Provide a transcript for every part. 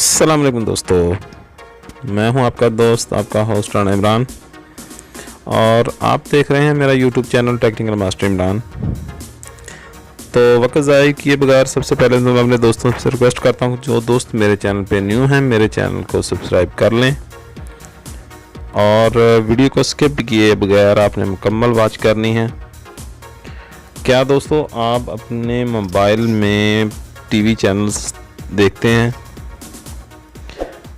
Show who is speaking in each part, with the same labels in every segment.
Speaker 1: अस्सलाम वालेकुम दोस्तों, मैं हूं आपका दोस्त, आपका होस्ट राना इमरान और आप देख रहे हैं मेरा YouTube channel technical master Imran. तो वक्त ज़ाया किए बगैर सबसे पहले तो मैं अपने दोस्तों से रिक्वेस्ट करता हूं, जो दोस्त मेरे चैनल पे न्यू हैं मेरे चैनल को सब्सक्राइब कर लें और वीडियो को स्किप किए बगैर आपने मुकम्मल वॉच करनी है। क्या दोस्तों, आप अपने मोबाइल में टीवी चैनल्स देखते हैं?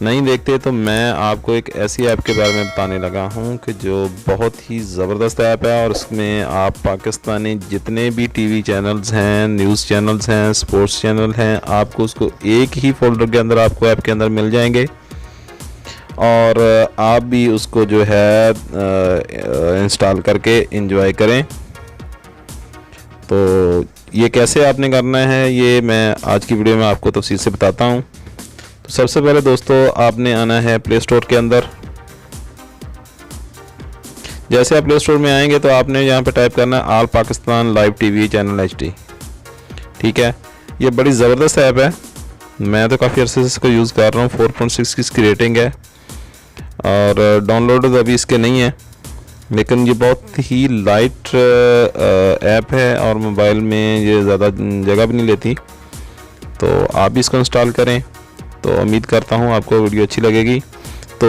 Speaker 1: नहीं देखते तो मैं आपको एक ऐसी ऐप के बारे में बताने लगा हूं कि जो बहुत ही ज़बरदस्त ऐप है और उसमें आप पाकिस्तानी जितने भी टीवी चैनल्स हैं, न्यूज़ चैनल्स हैं, स्पोर्ट्स चैनल हैं, आपको उसको एक ही फोल्डर के अंदर आपको ऐप के अंदर मिल जाएंगे और आप भी उसको जो है इंस्टॉल करके एंजॉय करें। तो ये कैसे आपने करना है ये मैं आज की वीडियो में आपको तफसील से बताता हूँ। तो सबसे पहले दोस्तों आपने आना है प्ले स्टोर के अंदर। जैसे आप प्ले स्टोर में आएंगे तो आपने यहाँ पे टाइप करना है all Pakistan live TV channel HD। ठीक है, ये बड़ी ज़बरदस्त ऐप है, मैं तो काफ़ी अर्से से इसको यूज़ कर रहा हूँ। 4.6 की इसकी रेटिंग है और डाउनलोड अभी इसके नहीं है, लेकिन ये बहुत ही लाइट ऐप है और मोबाइल में ये ज़्यादा जगह भी नहीं लेती। तो आप भी इसको इंस्टॉल करें, तो उम्मीद करता हूँ आपको वीडियो अच्छी लगेगी। तो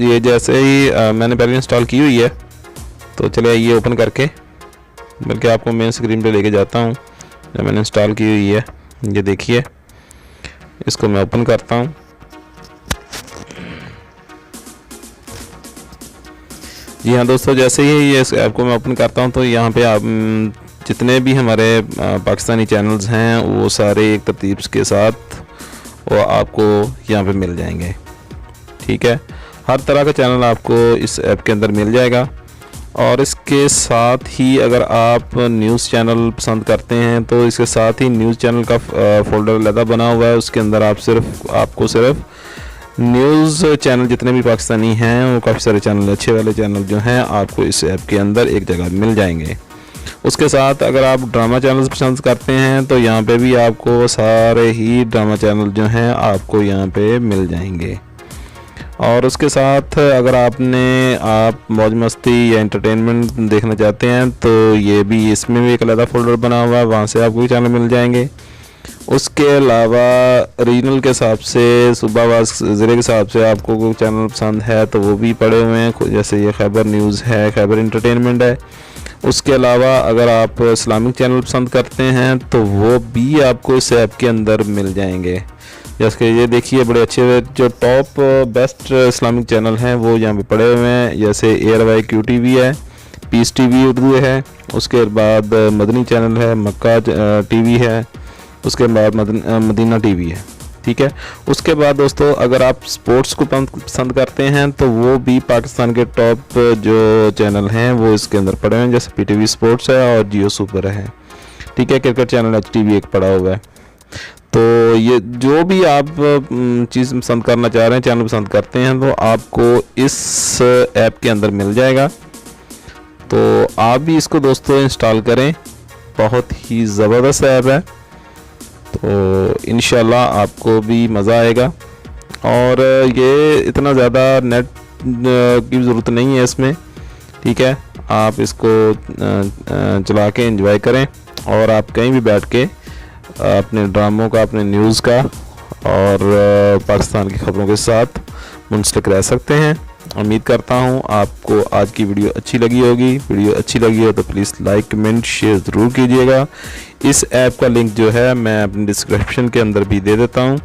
Speaker 1: ये जैसे ही मैंने पहले इंस्टॉल की हुई है, तो चलिए ये ओपन करके, बल्कि आपको मेन स्क्रीन पे लेके जाता हूँ जो मैंने इंस्टॉल की हुई है। ये देखिए, इसको मैं ओपन करता हूँ। जी हाँ दोस्तों, जैसे ही ये इस ऐप को मैं ओपन करता हूँ तो यहाँ पे आप जितने भी हमारे पाकिस्तानी चैनल्स हैं वो सारे एक तरतीब के साथ वो आपको यहाँ पे मिल जाएंगे। ठीक है, हर तरह का चैनल आपको इस ऐप के अंदर मिल जाएगा और इसके साथ ही अगर आप न्यूज़ चैनल पसंद करते हैं तो इसके साथ ही न्यूज़ चैनल का फोल्डर अलग बना हुआ है। उसके अंदर आपको सिर्फ न्यूज़ चैनल जितने भी पाकिस्तानी हैं वो काफ़ी सारे चैनल, अच्छे वाले चैनल जो हैं आपको इस ऐप के अंदर एक जगह मिल जाएंगे। उसके साथ अगर आप ड्रामा चैनल्स पसंद करते हैं तो यहाँ पे भी आपको सारे ही ड्रामा चैनल जो हैं आपको यहाँ पे मिल जाएंगे। और उसके साथ अगर आप मौज मस्ती या एंटरटेनमेंट देखना चाहते हैं तो ये भी, इसमें भी एक अलग फोल्डर बना हुआ है, वहाँ से आपको चैनल मिल जाएंगे। उसके अलावा रीजनल के हिसाब से, सूबावास ज़िले के हिसाब से आपको कोई चैनल पसंद है तो वो भी पड़े हुए हैं, जैसे ये खैबर न्यूज़ है, खैबर इंटरटेनमेंट है। उसके अलावा अगर आप इस्लामिक चैनल पसंद करते हैं तो वो भी आपको इस ऐप के अंदर मिल जाएंगे। जैसे कि ये देखिए, बड़े अच्छे जो टॉप बेस्ट इस्लामिक चैनल हैं वो यहाँ पे पड़े हुए हैं, जैसे ARYQ TV है, पीस TV उर्दू है, उसके बाद मदनी चैनल है, मक्का TV है, उसके बाद मदीना TV है। ठीक है, उसके बाद दोस्तों अगर आप स्पोर्ट्स को पसंद करते हैं तो वो भी पाकिस्तान के टॉप जो चैनल हैं वो इसके अंदर पड़े हुए हैं, जैसे PTV स्पोर्ट्स है और जियो सुपर है। ठीक है, क्रिकेट चैनल HTV एक पड़ा हुआ है। तो ये जो भी आप चीज़ पसंद करना चाह रहे हैं, चैनल पसंद करते हैं, तो आपको इस ऐप के अंदर मिल जाएगा। तो आप भी इसको दोस्तों इंस्टॉल करें, बहुत ही ज़बरदस्त ऐप है। तो इंशाल्लाह आपको भी मज़ा आएगा और ये इतना ज़्यादा नेट की ज़रूरत नहीं है इसमें। ठीक है, आप इसको चला के एंजॉय करें और आप कहीं भी बैठ के अपने ड्रामों का, अपने न्यूज़ का और पाकिस्तान की खबरों के साथ मुंसलिक रह सकते हैं। उम्मीद करता हूँ आपको आज की वीडियो अच्छी लगी होगी। वीडियो अच्छी लगी हो तो प्लीज़ लाइक, कमेंट, शेयर ज़रूर कीजिएगा। इस ऐप का लिंक जो है मैं अपनी डिस्क्रिप्शन के अंदर भी दे देता हूँ,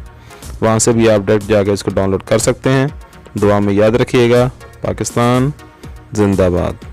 Speaker 1: वहाँ से भी आप डायरेक्ट जाकर इसको डाउनलोड कर सकते हैं। दुआ में याद रखिएगा। पाकिस्तान जिंदाबाद।